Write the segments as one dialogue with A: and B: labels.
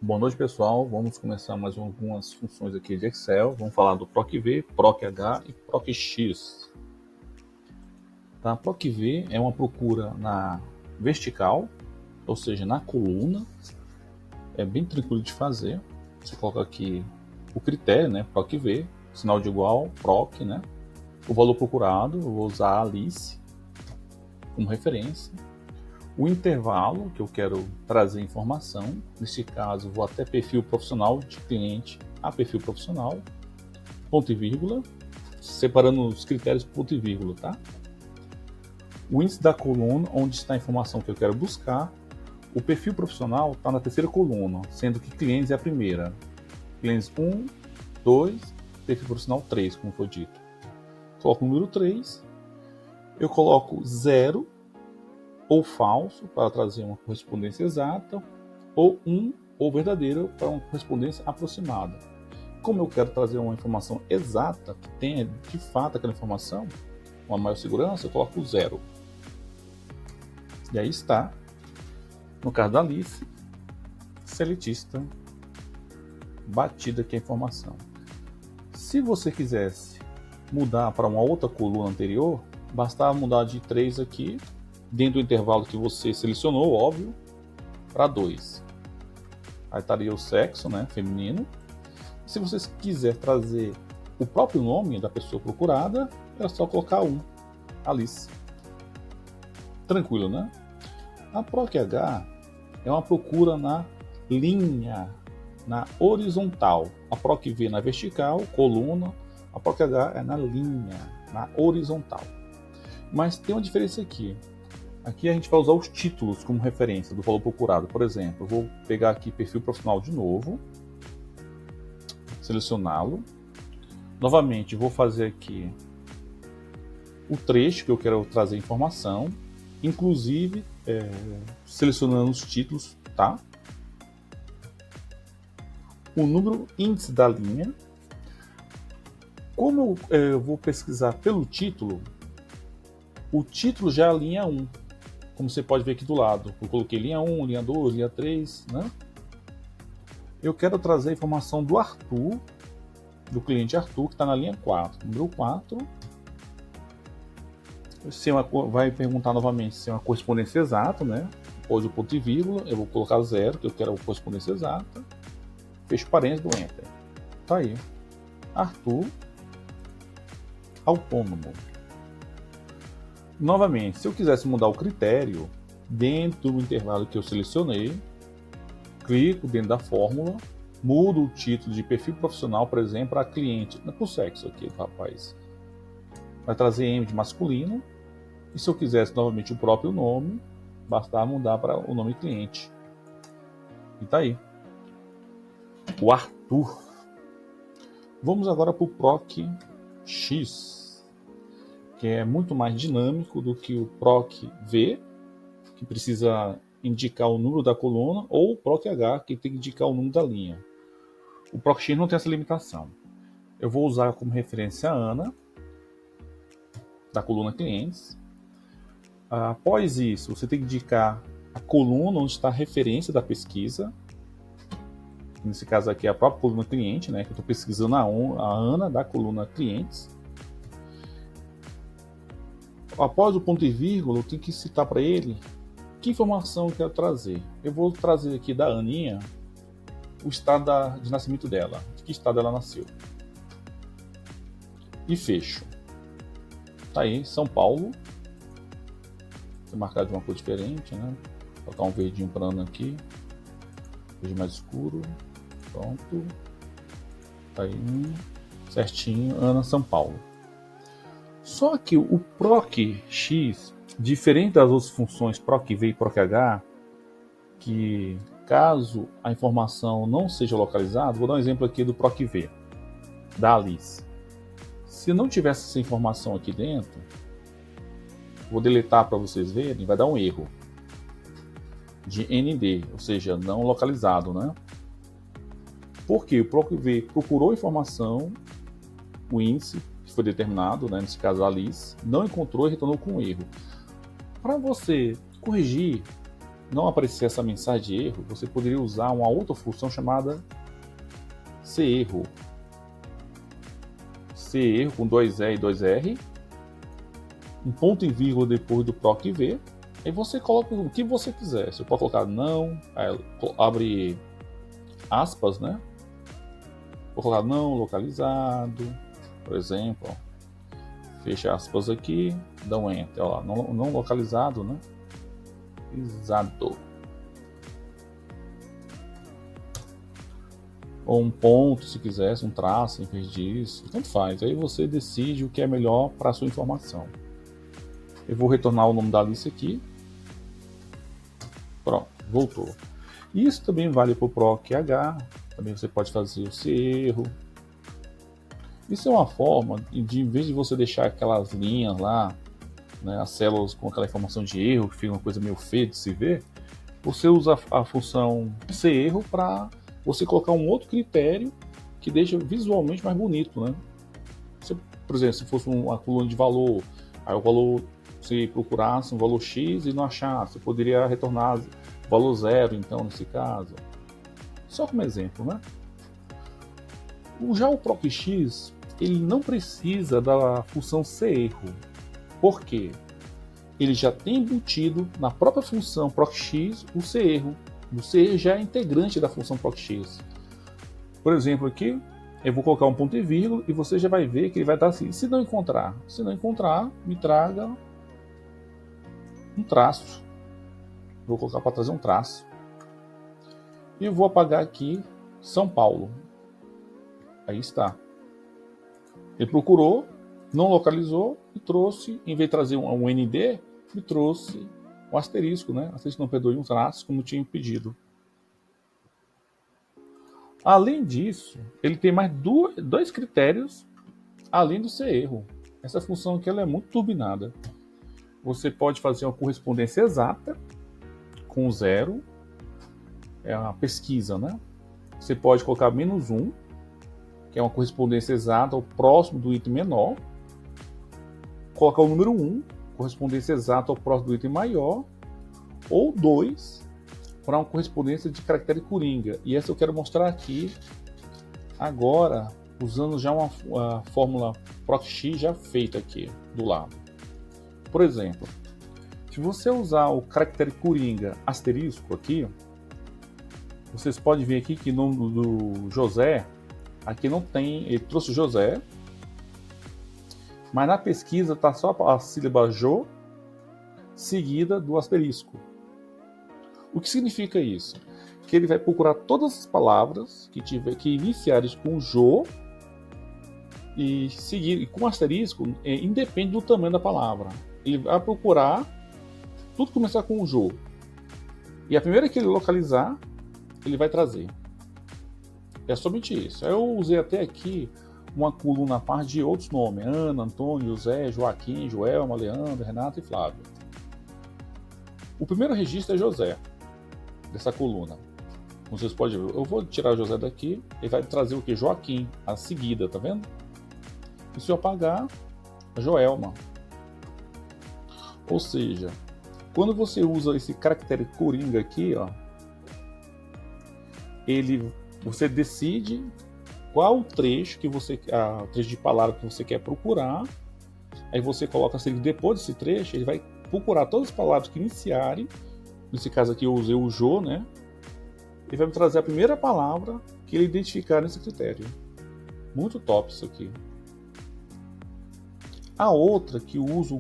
A: Boa noite, pessoal. Vamos começar mais algumas funções aqui de Excel. Vamos falar do PROC-V, PROC-H e PROC-X. Tá? PROC-V é uma procura na vertical, ou seja, na coluna. É bem tranquilo de fazer. Você coloca aqui o critério, né? PROC-V, sinal de igual, PROC, né? O valor procurado, eu vou usar a Alice como referência. O intervalo, que eu quero trazer informação, nesse caso vou até perfil profissional de cliente a perfil profissional, ponto e vírgula, separando os critérios ponto e vírgula, tá? O índice da coluna, onde está a informação que eu quero buscar. O perfil profissional está na terceira coluna, sendo que clientes é a primeira. Clientes 1, 2, perfil profissional 3, como foi dito. Coloco o número 3, eu coloco 0, ou falso, para trazer uma correspondência exata, ou 1 ou verdadeiro, para uma correspondência aproximada. Como eu quero trazer uma informação exata, que tenha de fato aquela informação, uma maior segurança, eu coloco 0. E aí está, no caso da Alice, seletista, batida aqui a informação. Se você quisesse mudar para uma outra coluna anterior, bastava mudar de 3 aqui, dentro do intervalo que você selecionou, óbvio, para 2. Aí estaria o sexo, né, feminino. Se você quiser trazer o próprio nome da pessoa procurada, é só colocar 1, Alice. Tranquilo, né? A PROC-H é uma procura na linha, na horizontal. A PROC-V na vertical, coluna. A PROC-H é na linha, na horizontal. Mas tem uma diferença aqui. Aqui a gente vai usar os títulos como referência do valor procurado. Por exemplo, eu vou pegar aqui perfil profissional de novo, selecioná-lo. Novamente, vou fazer aqui o trecho que eu quero trazer informação, inclusive selecionando os títulos, tá? O número índice da linha. Como eu vou pesquisar pelo título, o título já é a linha 1. Como você pode ver aqui do lado, eu coloquei linha 1, linha 2, linha 3, né? Eu quero trazer a informação do Arthur, do cliente Arthur, que está na linha 4. Número 4. Vai perguntar novamente se é uma correspondência exata, né? Depois o ponto e vírgula, eu vou colocar 0, que eu quero a correspondência exata. Fecho parênteses do Enter. Tá aí. Arthur, autônomo. Novamente, se eu quisesse mudar o critério, dentro do intervalo que eu selecionei, clico dentro da fórmula, mudo o título de perfil profissional, por exemplo, para cliente, não é por sexo aqui, rapaz. Vai trazer M de masculino, e se eu quisesse novamente o próprio nome, bastava mudar para o nome cliente. E tá aí. O Arthur. Vamos agora para o PROC-X, que é muito mais dinâmico do que o PROC-V, que precisa indicar o número da coluna, ou o PROC-H, que tem que indicar o número da linha. O PROC-X não tem essa limitação. Eu vou usar como referência a Ana, da coluna clientes. Após isso, você tem que indicar a coluna onde está a referência da pesquisa. Nesse caso aqui é a própria coluna cliente, né, que eu estou pesquisando a Ana da coluna clientes. Após o ponto e vírgula, eu tenho que citar para ele que informação eu quero trazer. Eu vou trazer aqui da Aninha o estado de nascimento dela, de que estado ela nasceu. E fecho. Tá aí, São Paulo. Vou marcar de uma cor diferente, né? Vou colocar um verdinho para Ana aqui. Verde mais escuro. Pronto. Tá aí, certinho. Ana, São Paulo. Só que o PROC-X, diferente das outras funções PROC-V e PROC-H, que caso a informação não seja localizada, vou dar um exemplo aqui do PROC-V, da Alice. Se não tivesse essa informação aqui dentro, vou deletar para vocês verem, vai dar um erro de ND, ou seja, não localizado, né? Porque o PROC-V procurou informação, o índice, que foi determinado, né, nesse caso a Alice, não encontrou e retornou com um erro. Para você corrigir não aparecer essa mensagem de erro, você poderia usar uma outra função chamada cerro. Cerro com 2E e 2R, um ponto e vírgula depois do PROC-V, aí você coloca o que você quiser. Você pode colocar não, abre aspas, né? Vou colocar não localizado, por exemplo. Fecha aspas aqui, dá um enter. Ó, não localizado, né? Exato. Ou um ponto, se quisesse, um traço em vez disso. Tanto faz. Aí você decide o que é melhor para a sua informação. Eu vou retornar o nome da lista aqui. Pronto, voltou. Isso também vale para o PROC-H. Também você pode fazer o cerro. Isso é uma forma de, em vez de você deixar aquelas linhas lá, né, as células com aquela informação de erro, que fica uma coisa meio feia de se ver, você usa a função cerro para você colocar um outro critério que deixa visualmente mais bonito, né? Você, por exemplo, se fosse uma coluna de valor, aí o valor, se procurasse um valor X e não achasse, você poderia retornar valor 0, então, nesse caso. Só como exemplo, né? Já o PROC-X, ele não precisa da função cerro. Por quê? Ele já tem embutido na própria função PROC-X o cerro. O cerro já é integrante da função PROC-X. Por exemplo, aqui, eu vou colocar um ponto e vírgula e você já vai ver que ele vai dar assim, se não encontrar, me traga um traço. Vou colocar para trazer um traço. E eu vou apagar aqui São Paulo. Aí está. Ele procurou, não localizou e trouxe, em vez de trazer um ND, me trouxe um asterisco, né? Asterisco não perdoe, um traço, como tinha pedido. Além disso, ele tem mais dois critérios além do cerro. Essa função aqui ela é muito turbinada. Você pode fazer uma correspondência exata com 0, é uma pesquisa, né? Você pode colocar -1, que é uma correspondência exata ao próximo do item menor. Colocar o número 1, correspondência exata ao próximo do item maior. Ou 2, para uma correspondência de caractere coringa. E essa eu quero mostrar aqui, agora, usando já uma fórmula PROC-X já feita aqui, do lado. Por exemplo, se você usar o caractere coringa asterisco aqui, vocês podem ver aqui que no nome do José, aqui não tem, ele trouxe José, mas na pesquisa está só a sílaba Jo, seguida do asterisco. O que significa isso? Que ele vai procurar todas as palavras que iniciarem com Jo e seguir com asterisco, independe do tamanho da palavra. Ele vai procurar tudo começar com o Jo. E a primeira que ele localizar, ele vai trazer. É somente isso. Eu usei até aqui uma coluna a par de outros nomes: Ana, Antônio, José, Joaquim, Joelma, Leandro, Renato e Flávio. O primeiro registro é José, dessa coluna. Vocês podem ver. Eu vou tirar o José daqui, ele vai trazer o que? Joaquim, a seguida, tá vendo? E se eu apagar, a Joelma. Ou seja, quando você usa esse caractere coringa aqui, ó, você decide qual trecho trecho de palavra que você quer procurar. Aí você coloca assim, depois desse trecho, ele vai procurar todas as palavras que iniciarem. Nesse caso aqui eu usei o Jo, né? Ele vai me trazer a primeira palavra que ele identificar nesse critério. Muito top isso aqui. A outra que uso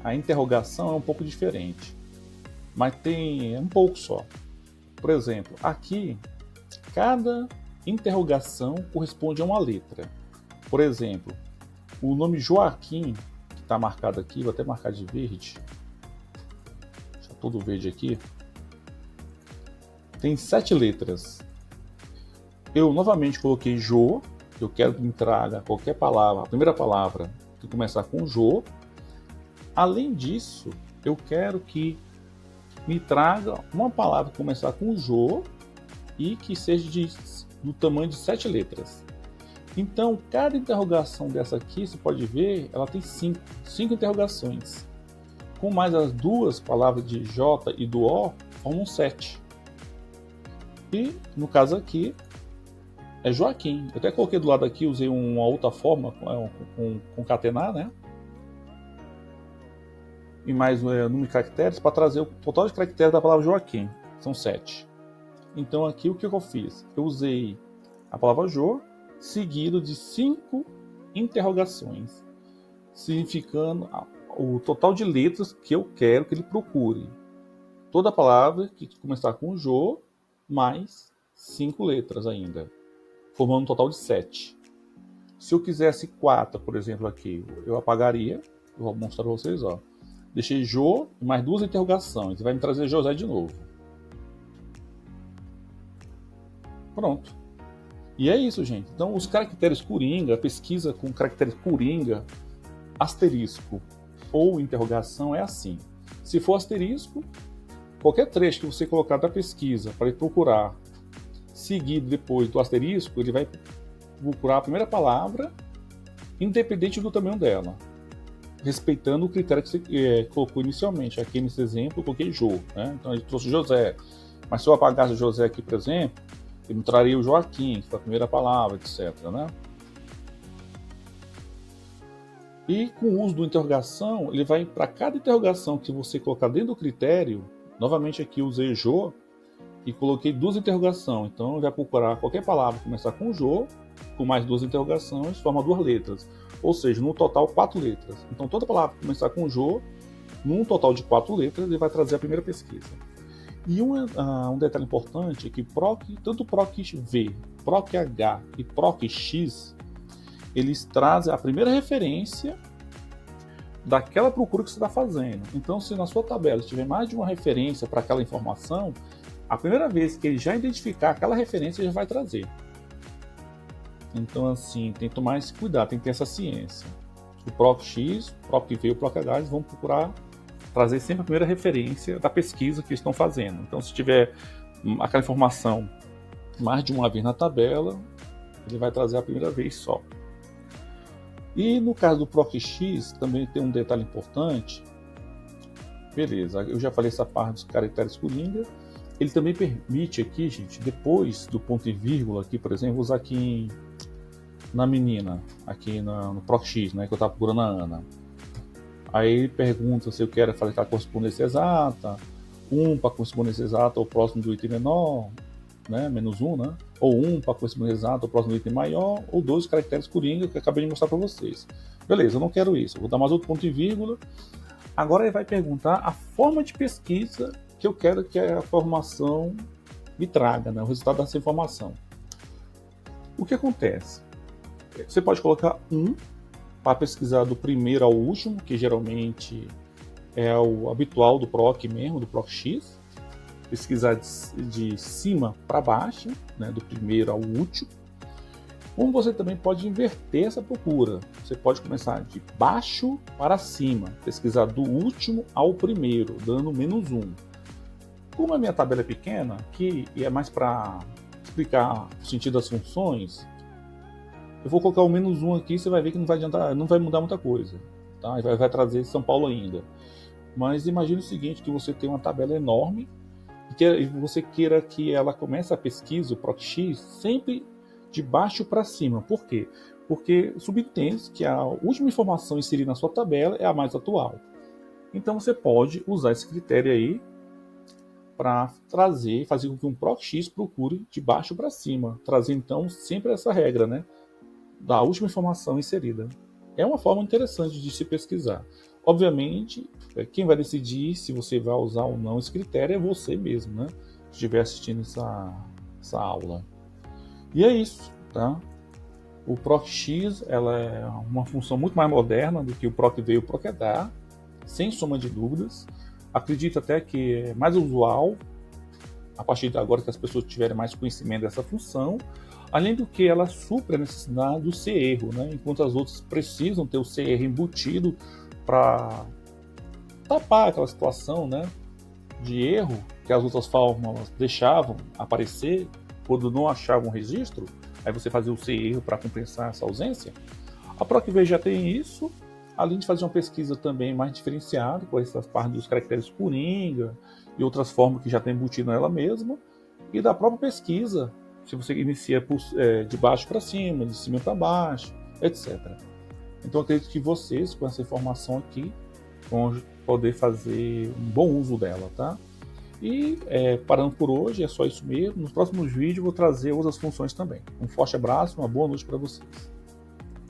A: a interrogação é um pouco diferente, mas tem um pouco só. Por exemplo, aqui cada interrogação corresponde a uma letra. Por exemplo, o nome Joaquim, que está marcado aqui, vou até marcar de verde, deixa todo verde aqui, tem 7 letras. Eu novamente coloquei Jo, eu quero que me traga qualquer palavra, a primeira palavra que começar com Jo. Além disso, eu quero que me traga uma palavra que começar com Jo e que seja do tamanho de 7 letras. Então, cada interrogação dessa aqui, você pode ver, ela tem 5 interrogações. com mais as duas palavras de J e do O, formam 7. E, no caso aqui, é Joaquim. Eu até coloquei do lado aqui, usei uma outra forma, com concatenar, né? E mais número de caracteres para trazer o total de caracteres da palavra Joaquim. São 7. Então aqui o que eu fiz? Eu usei a palavra Jo, seguido de 5 interrogações, significando o total de letras que eu quero que ele procure. Toda palavra que começar com Jo, mais 5 letras ainda, formando um total de 7. Se eu quisesse 4, por exemplo, aqui, eu apagaria. Eu vou mostrar para vocês, ó. Deixei Jo e mais 2 interrogações. Vai me trazer José de novo. Pronto. E é isso, gente. Então, os caracteres coringa, a pesquisa com caracteres coringa, asterisco ou interrogação é assim. Se for asterisco, qualquer trecho que você colocar da pesquisa para ele procurar, seguido depois do asterisco, ele vai procurar a primeira palavra, independente do tamanho dela, respeitando o critério que você colocou inicialmente. Aqui nesse exemplo eu coloquei Jo, né? Então ele trouxe José. Mas se eu apagasse o José aqui, por exemplo, ele me traria o Joaquim, que foi a primeira palavra, etc. Né? E com o uso do interrogação, ele vai para cada interrogação que você colocar dentro do critério. Novamente aqui eu usei Jo e coloquei 2 interrogações. Então ele vai procurar qualquer palavra começar com Jo, com mais 2 interrogações, forma 2 letras. Ou seja, no total 4 letras. Então toda palavra que começar com Jo, num total de 4 letras, ele vai trazer a primeira pesquisa. E um detalhe importante é que tanto PROC-V, PROC-H e PROC-X, eles trazem a primeira referência daquela procura que você está fazendo. Então, se na sua tabela tiver mais de uma referência para aquela informação, a primeira vez que ele já identificar aquela referência, ele já vai trazer. Então, assim, tem que tomar esse cuidado, tem que ter essa ciência. O PROC-X, PROC-V e o PROC-H, eles vão procurar trazer sempre a primeira referência da pesquisa que eles estão fazendo. Então, se tiver aquela informação mais de uma vez na tabela, ele vai trazer a primeira vez só. E no caso do PROC-X, também tem um detalhe importante. Beleza, eu já falei essa parte dos caracteres coringa. Ele também permite aqui, gente, depois do ponto e vírgula, aqui, por exemplo, vou usar aqui na menina, aqui no PROC-X, né, que eu estava procurando a Ana. Aí ele pergunta se eu quero fazer a correspondência exata, 1 para correspondência exata ao próximo do item menor, né, menos 1, né? Ou 1 para correspondência exata ao próximo do item maior, ou 2 caracteres coringa que eu acabei de mostrar para vocês. Beleza, eu não quero isso, eu vou dar mais outro ponto e vírgula. Agora ele vai perguntar a forma de pesquisa que eu quero que a informação me traga, né, o resultado dessa informação. O que acontece? Você pode colocar 1 para pesquisar do primeiro ao último, que geralmente é o habitual do PROC mesmo, do PROC-X. Pesquisar de cima para baixo, né, do primeiro ao último. Como você também pode inverter essa procura. Você pode começar de baixo para cima, pesquisar do último ao primeiro, dando menos 1. Como a minha tabela é pequena, aqui e é mais para explicar o sentido das funções, eu vou colocar o menos 1 aqui, você vai ver que não vai adiantar, não vai mudar muita coisa. Tá? Vai trazer São Paulo ainda. Mas imagine o seguinte, que você tem uma tabela enorme e você queira que ela comece a pesquisa, o PROC-X, sempre de baixo para cima. Por quê? Porque subentende que a última informação inserida na sua tabela é a mais atual. Então você pode usar esse critério aí para fazer com que um PROC-X procure de baixo para cima. Trazer então sempre essa regra, né, da última informação inserida. É uma forma interessante de se pesquisar. Obviamente, quem vai decidir se você vai usar ou não esse critério é você mesmo, né? Se estiver assistindo essa aula. E é isso, tá? O PROC-X ela é uma função muito mais moderna do que o PROC-V e o PROC-H, sem sombra de dúvidas. Acredito até que é mais usual, a partir de agora que as pessoas tiverem mais conhecimento dessa função, além do que ela supre a necessidade do C-erro, né? Enquanto as outras precisam ter o C-erro embutido para tapar aquela situação, né, de erro que as outras fórmulas deixavam aparecer quando não achavam registro, aí você fazia o C-erro para compensar essa ausência. A PROC-V já tem isso, além de fazer uma pesquisa também mais diferenciada, com essas partes dos caracteres Coringa e outras formas que já tem embutido nela mesma, e da própria pesquisa, se você inicia de baixo para cima, de cima para baixo, etc. Então, eu acredito que vocês, com essa informação aqui, vão poder fazer um bom uso dela, tá? E parando por hoje, é só isso mesmo. Nos próximos vídeos eu vou trazer outras funções também. Um forte abraço, uma boa noite para vocês.